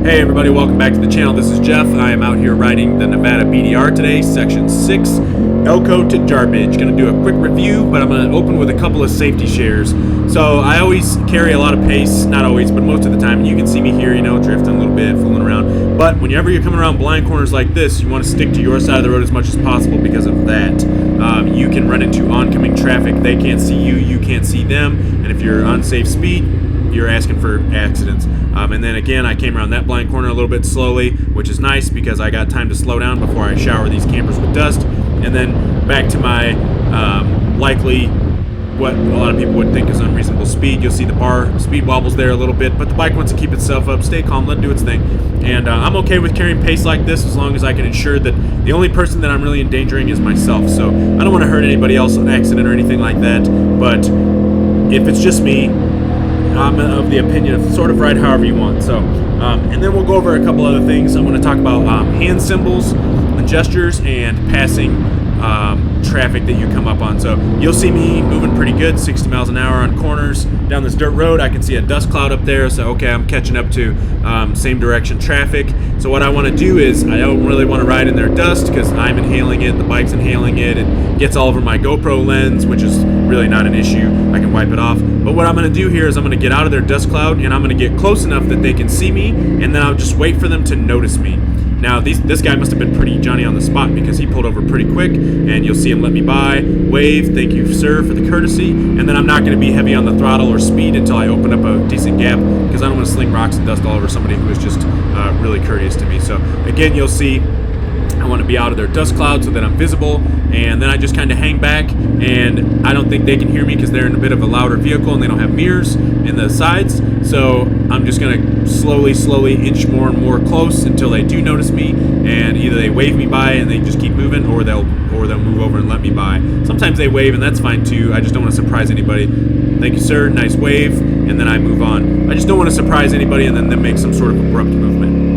Hey everybody, welcome back to the channel. This is Jeff. I am out here riding the Nevada BDR today, section 6, Elko to Jarbidge. Going to do a quick review, but I'm going to open with a couple of safety shares. So I always carry a lot of pace, not always, but most of the time. You can see me here, you know, drifting a little bit, fooling around. But whenever you're coming around blind corners like this, you want to stick to your side of the road as much as possible because of that. You can run into oncoming traffic. They can't see you, you can't see them. And if you're on safe speed, you're asking for accidents. And then again, I came around that blind corner a little bit slowly, which is nice because I got time to slow down before I shower these campers with dust. And then back to my likely what a lot of people would think is unreasonable speed. You'll see the bar speed wobbles there a little bit, but the bike wants to keep itself up. Stay calm, let it do its thing. And I'm okay with carrying pace like this as long as I can ensure that the only person that I'm really endangering is myself. So I don't want to hurt anybody else on accident or anything like that, but if it's just me, I'm of the opinion of sort of ride however you want. So, and then we'll go over a couple other things. I'm going to talk about hand symbols, and gestures, and passing traffic that you come up on. So you'll see me moving pretty good, 60 miles an hour on corners down this dirt road. I can see a dust cloud up there, so okay, I'm catching up to same direction traffic. So what I want to do is I don't really want to ride in their dust because I'm inhaling it, the bike's inhaling it, it gets all over my GoPro lens, which is really not an issue. I can wipe it off. But what I'm going to do here is I'm going to get out of their dust cloud and I'm going to get close enough that they can see me, and then I'll just wait for them to notice me. Now, this guy must have been pretty Johnny on the spot because he pulled over pretty quick, and you'll see him let me by, wave, thank you, sir, for the courtesy, and then I'm not going to be heavy on the throttle or speed until I open up a decent gap because I don't want to sling rocks and dust all over somebody who is just really courteous to me. So, again, you'll see I want to be out of their dust cloud so that I'm visible, and then I just kind of hang back, and I don't think they can hear me because they're in a bit of a louder vehicle and they don't have mirrors in the sides. So I'm just going to slowly inch more and more close until they do notice me, and either they wave me by and they just keep moving, or they'll move over and let me by. Sometimes they wave, and that's fine too. I just don't want to surprise anybody. Thank you, sir, nice wave, and then I move on. I just don't want to surprise anybody and then make some sort of abrupt movement.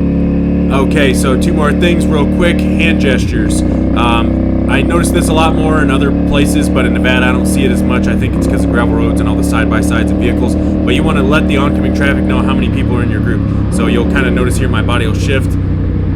Okay, so two more things real quick. Hand gestures. I noticed this a lot more in other places, but in Nevada I don't see it as much. I think it's because of gravel roads and all the side-by-sides and vehicles. But you want to let the oncoming traffic know how many people are in your group. So you'll kind of notice here my body will shift.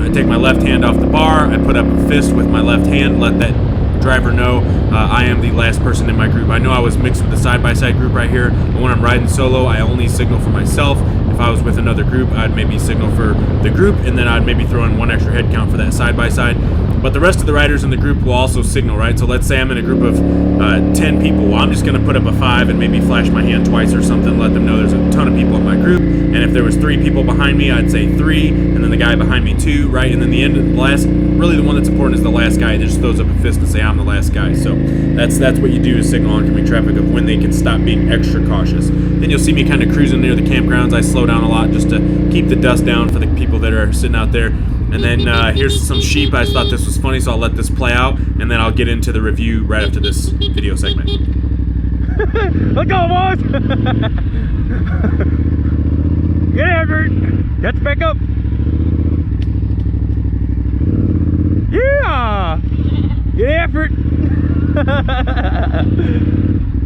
I take my left hand off the bar. I put up a fist with my left hand, let that driver know I am the last person in my group. I know I was mixed with the side-by-side group right here, but when I'm riding solo, I only signal for myself. If I was with another group, I'd maybe signal for the group, and then I'd maybe throw in one extra head count for that side-by-side. But the rest of the riders in the group will also signal, right? So let's say I'm in a group of 10 people. Well, I'm just going to put up a 5 and maybe flash my hand twice or something, let them know there's a ton of people in my group. And if there was 3 people behind me, I'd say 3, and then the guy behind me 2, right? And then the end of the last, really the one that's important is the last guy that just throws up a fist and say, I'm the last guy. So that's what you do is signal oncoming traffic of when they can stop being extra cautious. Then you'll see me kind of cruising near the campgrounds. I slow down a lot just to keep the dust down for the people that are sitting out there. And then here's some sheep. I thought this was funny, so I'll let this play out, and then I'll get into the review right after this video segment. Let's go, boys! Get after it! Get the back up! Yeah! Get after it!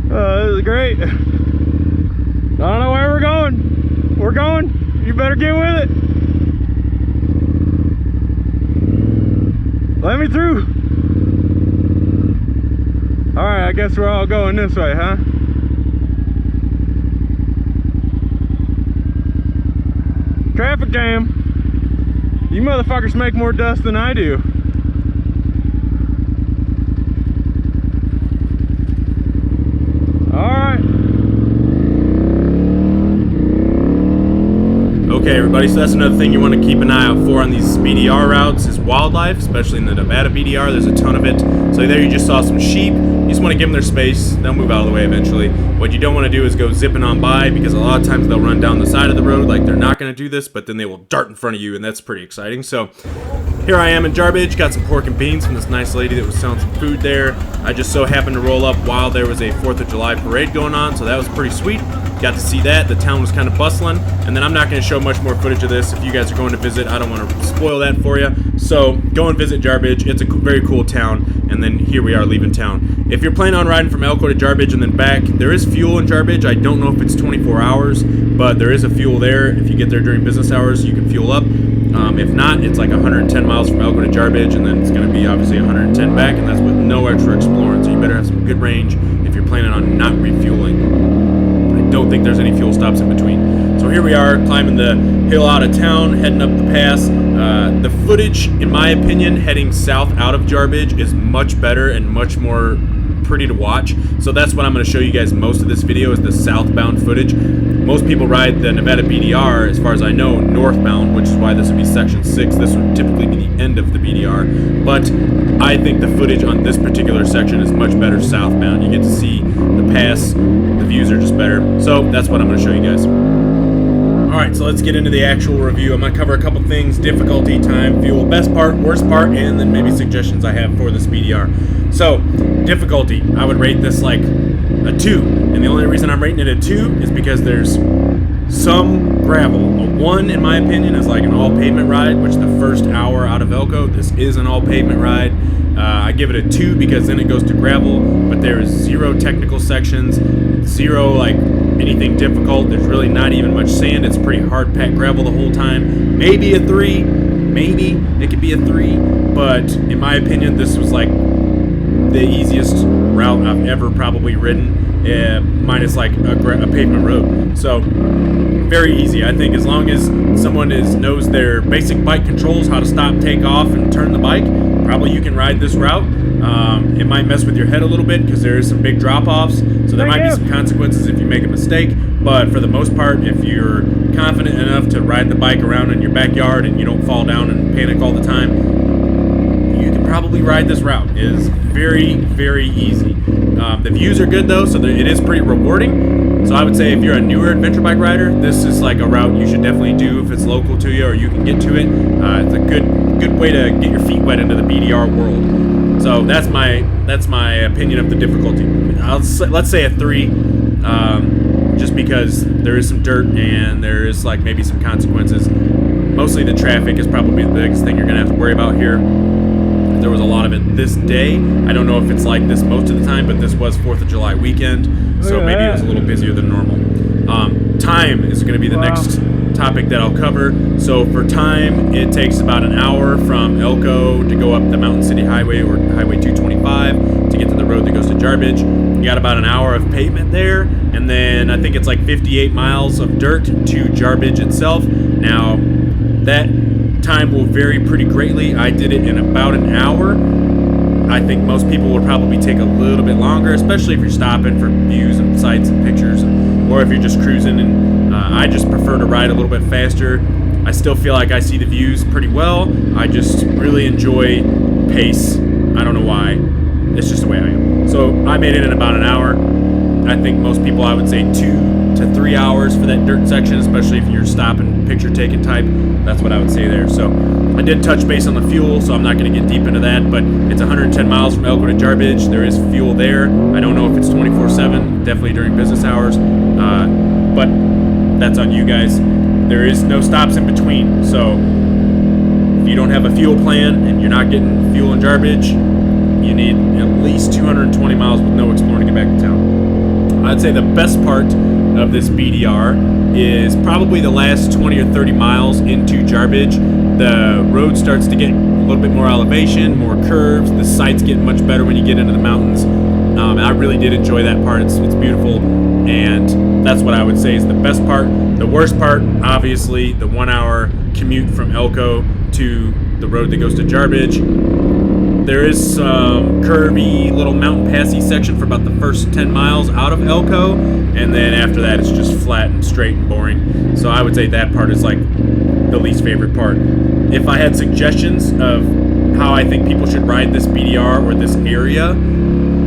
This is great. I don't know where we're going. We're going. You better get with it. Let me through. Alright, I guess we're all going this way, huh? Traffic jam. You motherfuckers make more dust than I do. Alright. Okay, everybody, so that's another thing you want to keep an eye out for on these BDR routes is wildlife, especially in the Nevada BDR. There's a ton of it. So there you just saw some sheep. You just want to give them their space. They'll move out of the way eventually. What you don't want to do is go zipping on by, because a lot of times they'll run down the side of the road like they're not going to do this, but then they will dart in front of you, and that's pretty exciting. So here I am in Jarbidge, got some pork and beans from this nice lady that was selling some food there. I just so happened to roll up while there was a 4th of July parade going on, so that was pretty sweet. got to see that. The town was kind of bustling, and then I'm not going to show much more footage of this. If you guys are going to visit, I don't want to spoil that for you. So go and visit Jarbidge. It's a very cool town, and then here we are leaving town. If you're planning on riding from Elko to Jarbidge and then back, there is fuel in Jarbidge. I don't know if it's 24 hours, but there is a fuel there. If you get there during business hours, you can fuel up. If not, it's like 110 miles from Elko to Jarbidge, and then it's going to be obviously 110 back, and that's with no extra exploring. So you better have some good range if you're planning on not refueling. I don't think there's any fuel stops in between. So here we are climbing the hill out of town, heading up the pass. The footage, in my opinion, heading south out of Jarbidge is much better and much more pretty to watch. So that's what I'm going to show you guys most of this video is the southbound footage. Most people ride the Nevada BDR, as far as I know, northbound, which is why this would be section 6. This would typically be the end of the BDR, but I think the footage on this particular section is much better southbound. You get to see the pass, the views are just better. So that's what I'm going to show you guys. Alright, so let's get into the actual review. I'm going to cover a couple things: difficulty, time, fuel, best part, worst part, and then maybe suggestions I have for this BDR. So, difficulty, I would rate this like a 2. And the only reason I'm rating it a 2 is because there's some gravel. A 1, in my opinion, is like an all-pavement ride, which the first hour out of Elko, this is an all-pavement ride. I give it a 2 because then it goes to gravel, but there is 0 technical sections, 0 like anything difficult. There's really not even much sand. It's pretty hard packed gravel the whole time. Maybe a 3, maybe it could be a 3, but in my opinion, this was like the easiest route I've ever probably ridden, minus like a pavement road. So very easy. I think as long as someone knows their basic bike controls, how to stop, take off, and turn the bike, probably you can ride this route. It might mess with your head a little bit because there is some big drop-offs, so there might be some consequences if you make a mistake, but for the most part, if you're confident enough to ride the bike around in your backyard and you don't fall down and panic all the time, you can probably ride this route. It is very, very easy. The views are good though, so it is pretty rewarding. So I would say if you're a newer adventure bike rider, this is like a route you should definitely do if it's local to you or you can get to it. It's a good way to get your feet wet into the BDR world. So that's my opinion of the difficulty. Let's say a 3, just because there is some dirt and there is like maybe some consequences. Mostly the traffic is probably the biggest thing you're gonna have to worry about here. There was a lot of it this day. I don't know if it's like this most of the time, but this was 4th of July weekend, so maybe it was a little busier than normal. Time is going to be the next topic that I'll cover. So for time, it takes about an hour from Elko to go up the Mountain City Highway or Highway 225 to get to the road that goes to Jarbidge. You got about an hour of pavement there, and then I think it's like 58 miles of dirt to Jarbidge itself. Now, that time will vary pretty greatly. I did it in about an hour. I think most people will probably take a little bit longer, especially if you're stopping for views and sights and pictures, or if you're just cruising. And I just prefer to ride a little bit faster. I still feel like I see the views pretty well. I just really enjoy pace. I don't know why. It's just the way I am. So I made it in about an hour. I think most people, I would say 2 to 3 hours for that dirt section, especially if you're stopping, picture taking type. That's what I would say there. So I did touch base on the fuel, so I'm not going to get deep into that, but it's 110 miles from Elko to Jarbidge. There is fuel there. I don't know if it's 24/7, definitely during business hours, but that's on you guys. There is no stops in between, so if you don't have a fuel plan and you're not getting fuel in Jarbidge, you need at least 220 miles with no exploring to get back to town. I'd say the best part of this BDR is probably the last 20 or 30 miles into Jarbidge. The road starts to get a little bit more elevation, more curves. The sights get much better when you get into the mountains. And I really did enjoy that part. It's beautiful, and that's what I would say is the best part. The worst part, obviously, the 1 hour commute from Elko to the road that goes to Jarbidge. There is some curvy little mountain passy section for about the first 10 miles out of Elko, and then after that it's just flat and straight and boring. So I would say that part is like the least favorite part. If I had suggestions of how I think people should ride this BDR or this area,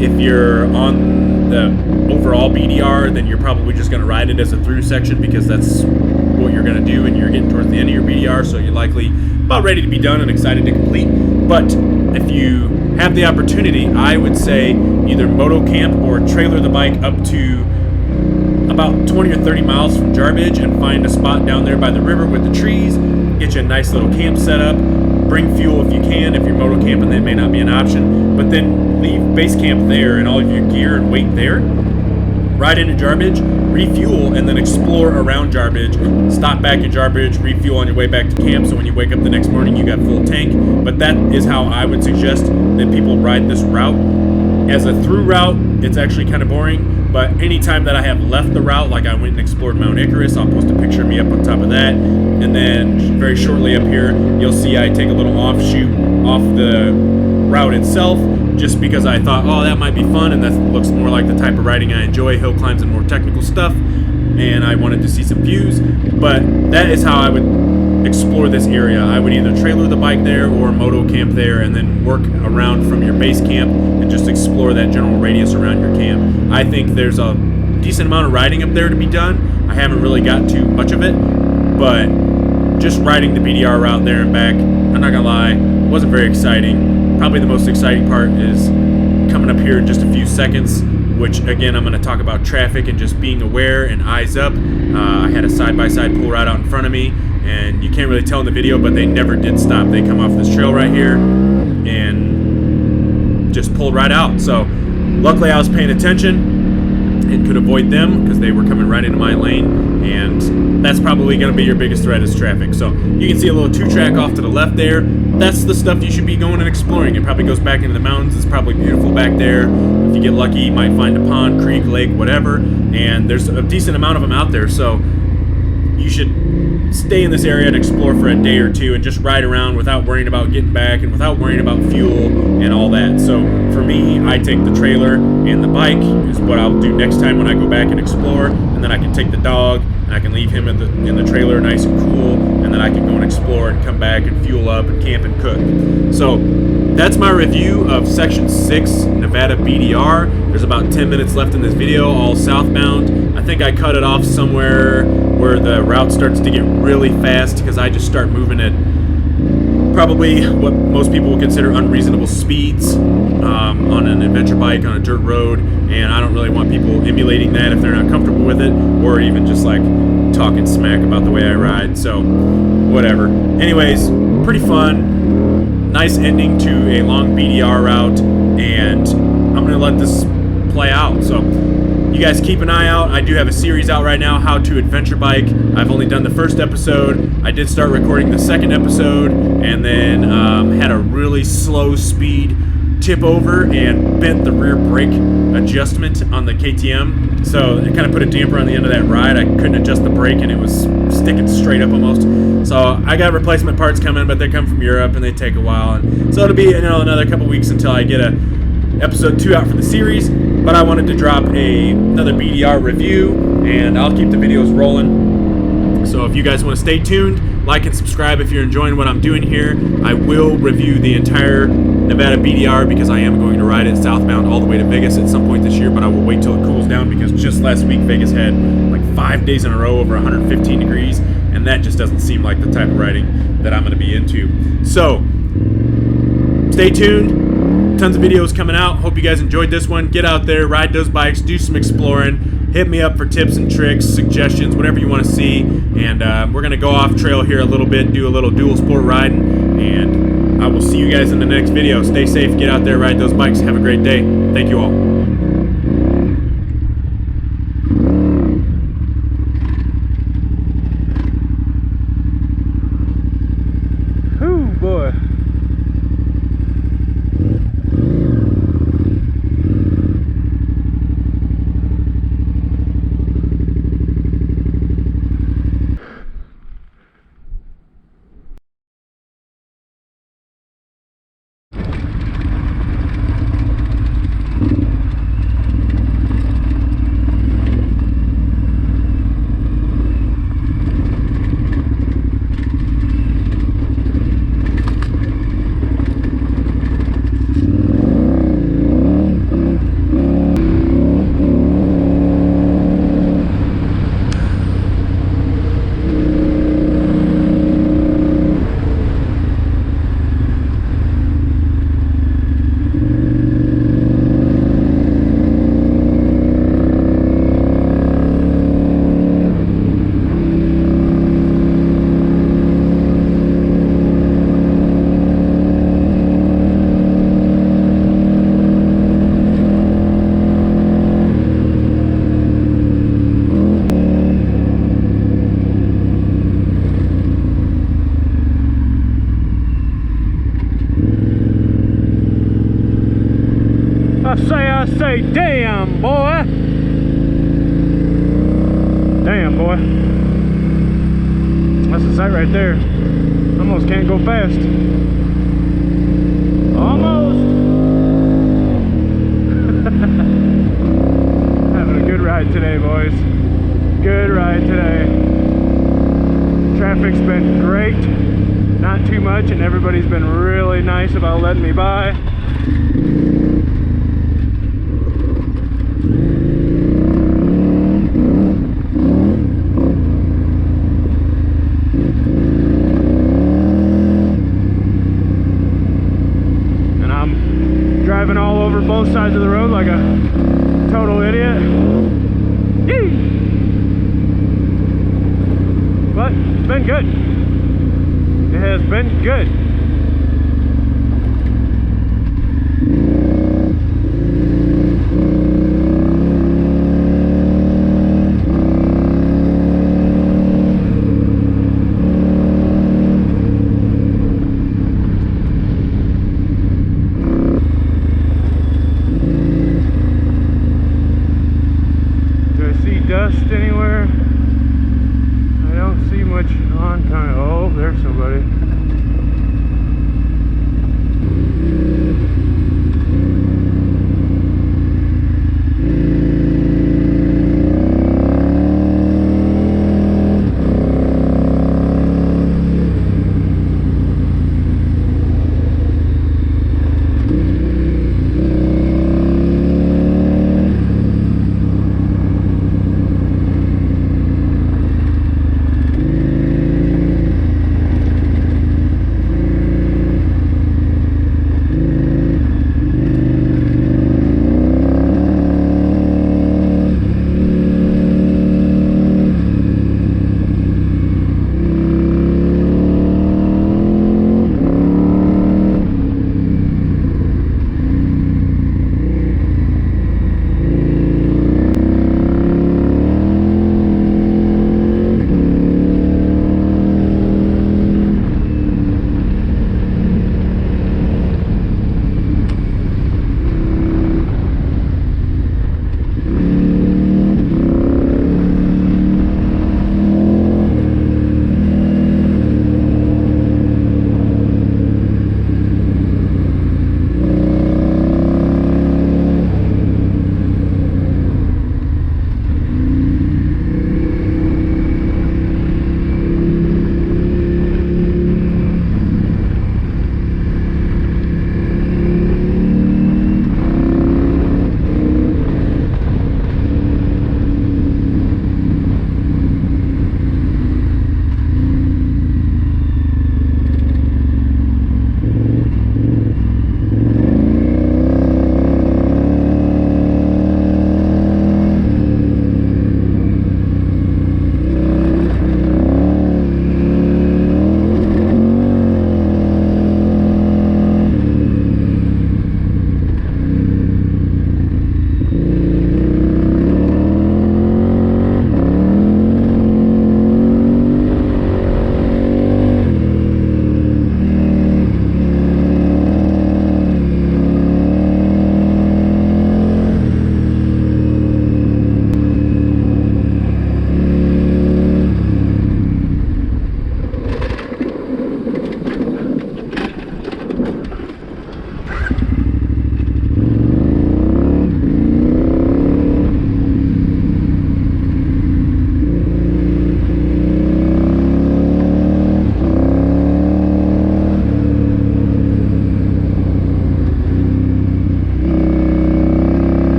if you're on the overall BDR, then you're probably just going to ride it as a through section because that's what you're going to do, and you're getting towards the end of your BDR, so you're likely about ready to be done and excited to complete. But if you have the opportunity, I would say either moto camp or trailer the bike up to about 20 or 30 miles from Jarbidge and find a spot down there by the river with the trees. Get you a nice little camp set up. Bring fuel if you can. If you're moto camping, that may not be an option. But then leave base camp there and all of your gear and wait there. Ride into Jarbidge, refuel, and then explore around Jarbidge. Stop back at Jarbidge, refuel on your way back to camp, so when you wake up the next morning, you got full tank. But that is how I would suggest that people ride this route. As a through route, it's actually kind of boring, but anytime that I have left the route, like I went and explored Mount Icarus, I'll post a picture of me up on top of that. And then very shortly up here, you'll see I take a little offshoot off the route itself, just because I thought, oh, that might be fun, and that looks more like the type of riding I enjoy, hill climbs and more technical stuff, and I wanted to see some views. But that is how I would explore this area. I would either trailer the bike there or moto camp there, and then work around from your base camp and just explore that general radius around your camp. I think there's a decent amount of riding up there to be done. I haven't really got to much of it, but just riding the BDR route there and back, I'm not gonna lie, wasn't very exciting. Probably the most exciting part is coming up here in just a few seconds, which again, I'm going to talk about traffic and just being aware and eyes up. I had a side-by-side pull right out in front of me, and you can't really tell in the video, but they never did stop. They come off this trail right here and just pulled right out. So luckily I was paying attention and could avoid them because they were coming right into my lane, and that's probably going to be your biggest threat is traffic. So you can see a little 2-track off to the left there. That's the stuff you should be going and exploring. It probably goes back into the mountains. It's probably beautiful back there. If you get lucky, you might find a pond, creek, lake, whatever, and there's a decent amount of them out there. So you should stay in this area and explore for a day or two and just ride around without worrying about getting back and without worrying about fuel and all that. So for me, I take the trailer and the bike is what I'll do next time when I go back and explore, and then I can take the dog and I can leave him in the trailer nice and cool, and then I can go and explore and come back and fuel up and camp and cook. So that's my review of Section 6 Nevada BDR. There's about 10 minutes left in this video, all southbound. I think I cut it off somewhere where the route starts to get really fast because I just start moving at probably what most people would consider unreasonable speeds on an adventure bike on a dirt road, and I don't really want people emulating that if they're not comfortable with it, or even just like talking smack about the way I ride. So whatever. Anyways, pretty fun. Nice ending to a long BDR route, and I'm gonna let this play out. So you guys keep an eye out. I do have a series out right now, How to Adventure Bike. I've only done the first episode. I did start recording the second episode, and then had a really slow speed tip over and bent the rear brake adjustment on the KTM. So it kind of put a damper on the end of that ride. I couldn't adjust the brake, and it was sticking straight up almost. So I got replacement parts coming, but they come from Europe, and they take a while. And so it'll be another couple weeks until I get episode 2 out for the series. But I wanted to drop another BDR review, and I'll keep the videos rolling. So if you guys want to stay tuned, like and subscribe if you're enjoying what I'm doing here. I will review the entire Nevada BDR because I am going to ride it southbound all the way to Vegas at some point this year, but I will wait till it cools down because just last week Vegas had like 5 days in a row over 115 degrees, and that just doesn't seem like the type of riding that I'm going to be into. So stay tuned. Tons of videos coming out. Hope you guys enjoyed this one. Get out there, ride those bikes, do some exploring. Hit me up for tips and tricks, suggestions, whatever you want to see. And we're going to go off trail here a little bit, do a little dual sport riding. And I will see you guys in the next video. Stay safe, get out there, ride those bikes. Have a great day. Thank you all. I say, damn, boy. Damn, boy. That's the sight right there. Almost can't go fast. Almost. Having a good ride today, boys. Good ride today. Traffic's been great. Not too much, and everybody's been really nice about letting me by. And I'm driving all over both sides of the road like a total idiot. Yee! But it's been good. It has been good.